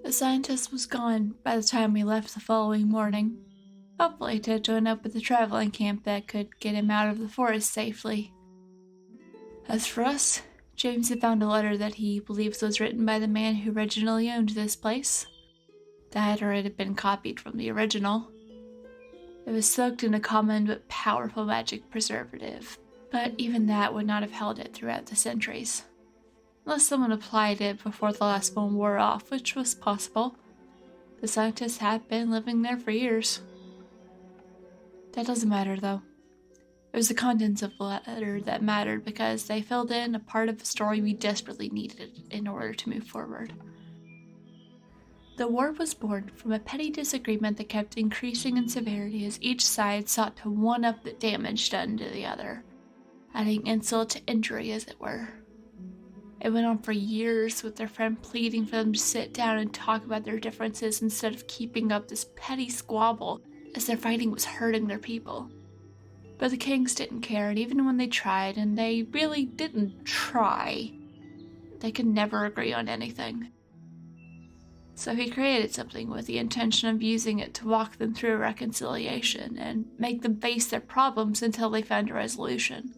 The scientist was gone by the time we left the following morning, hopefully to join up with the traveling camp that could get him out of the forest safely. As for us, James had found a letter that he believes was written by the man who originally owned this place. That or it had been copied from the original. It was soaked in a common but powerful magic preservative, but even that would not have held it throughout the centuries. Unless someone applied it before the last one wore off, which was possible. The scientists had been living there for years. That doesn't matter, though. It was the contents of the letter that mattered because they filled in a part of the story we desperately needed in order to move forward. The war was born from a petty disagreement that kept increasing in severity as each side sought to one-up the damage done to the other, adding insult to injury, as it were. It went on for years, with their friend pleading for them to sit down and talk about their differences instead of keeping up this petty squabble, as their fighting was hurting their people. But the kings didn't care, and even when they tried, and they really didn't try, they could never agree on anything. So he created something with the intention of using it to walk them through a reconciliation and make them face their problems until they found a resolution.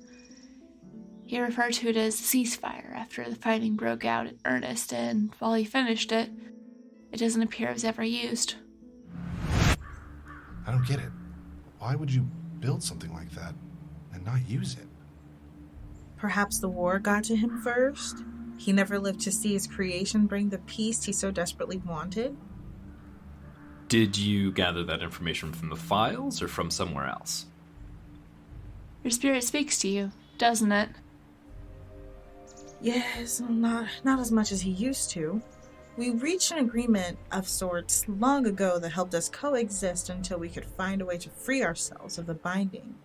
He referred to it as Ceasefire after the fighting broke out in earnest, and while he finished it, it doesn't appear it was ever used. I don't get it. Why would you build something like that and not use it? Perhaps the war got to him first? He never lived to see his creation bring the peace he so desperately wanted? Did you gather that information from the files or from somewhere else? Your spirit speaks to you, doesn't it? Yes, not as much as he used to. We reached an agreement of sorts long ago that helped us coexist until we could find a way to free ourselves of the binding.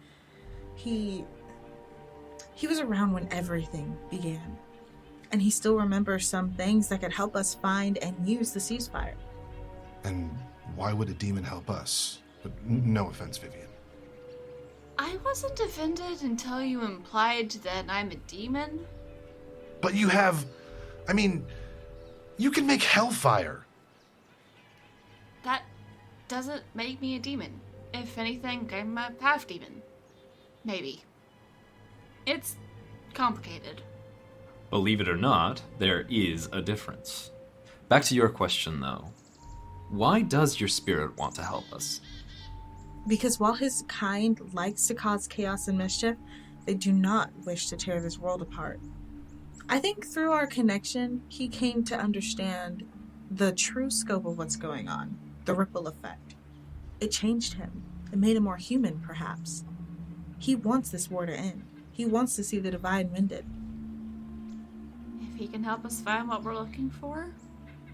He was around when everything began. And he still remembers some things that could help us find and use the ceasefire. And why would a demon help us? But no offense, Vivian. I wasn't offended until you implied that I'm a demon. But you have... you can make hellfire. That doesn't make me a demon. If anything, I'm a half-demon. Maybe. It's complicated. Believe it or not, there is a difference. Back to your question, though. Why does your spirit want to help us? Because while his kind likes to cause chaos and mischief, they do not wish to tear this world apart. I think through our connection, he came to understand the true scope of what's going on, the ripple effect. It changed him. It made him more human, perhaps. He wants this war to end. He wants to see the divide mended. If he can help us find what we're looking for,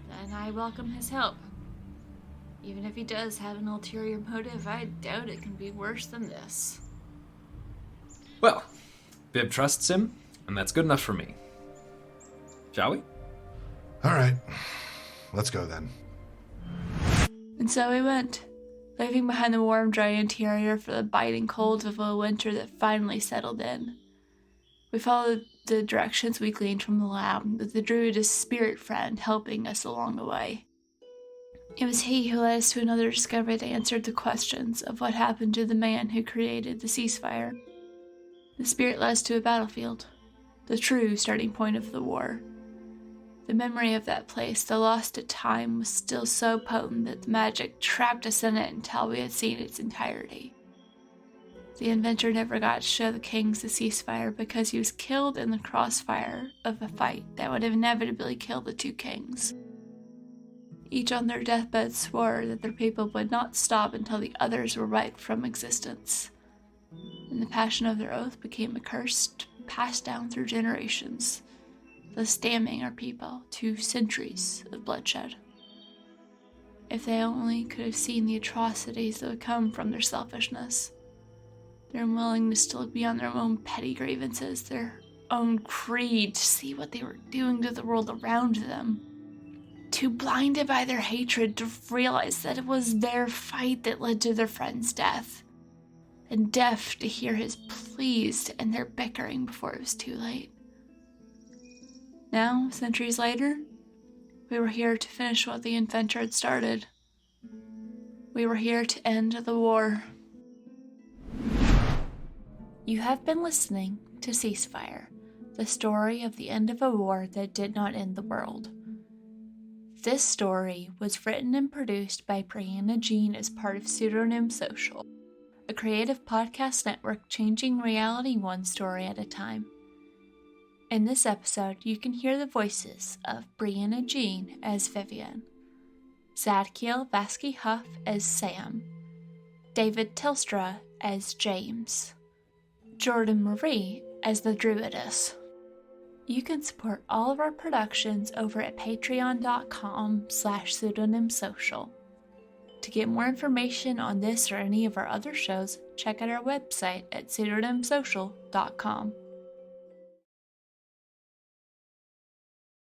then I welcome his help. Even if he does have an ulterior motive, I doubt it can be worse than this. Well, Bib trusts him, and that's good enough for me. Shall we? All right. Let's go then. And so we went, leaving behind the warm, dry interior for the biting cold of a winter that finally settled in. We followed the directions we gleaned from the lab, with the druidess spirit friend helping us along the way. It was he who led us to another discovery that answered the questions of what happened to the man who created the ceasefire. The spirit led us to a battlefield, the true starting point of the war. The memory of that place, though lost to time, was still so potent that the magic trapped us in it until we had seen its entirety. The inventor never got to show the kings the ceasefire because he was killed in the crossfire of a fight that would have inevitably killed the two kings. Each on their deathbed swore that their people would not stop until the others were wiped from existence. And the passion of their oath became a curse passed down through generations, thus damning our people to centuries of bloodshed. If they only could have seen the atrocities that would come from their selfishness, their unwillingness to look beyond their own petty grievances, their own greed to see what they were doing to the world around them. Too blinded by their hatred to realize that it was their fight that led to their friend's death, and deaf to hear his pleas to end their bickering before it was too late. Now, centuries later, We were here to finish what the adventure had started. We were here to end the war. You have been listening to Ceasefire, the story of the end of a war that did not end the world. This story was written and produced by Brianna Jean as part of Pseudonym Social, a creative podcast network changing reality one story at a time. In this episode, you can hear the voices of Brianna Jean as Vivian, Zadkiel Vasky Huff as Sam, David Telstra as James, Jordan Marie as the druidess. You can support all of our productions over at patreon.com/pseudonymsocial. To get more information on this or any of our other shows, check out our website at pseudonymsocial.com.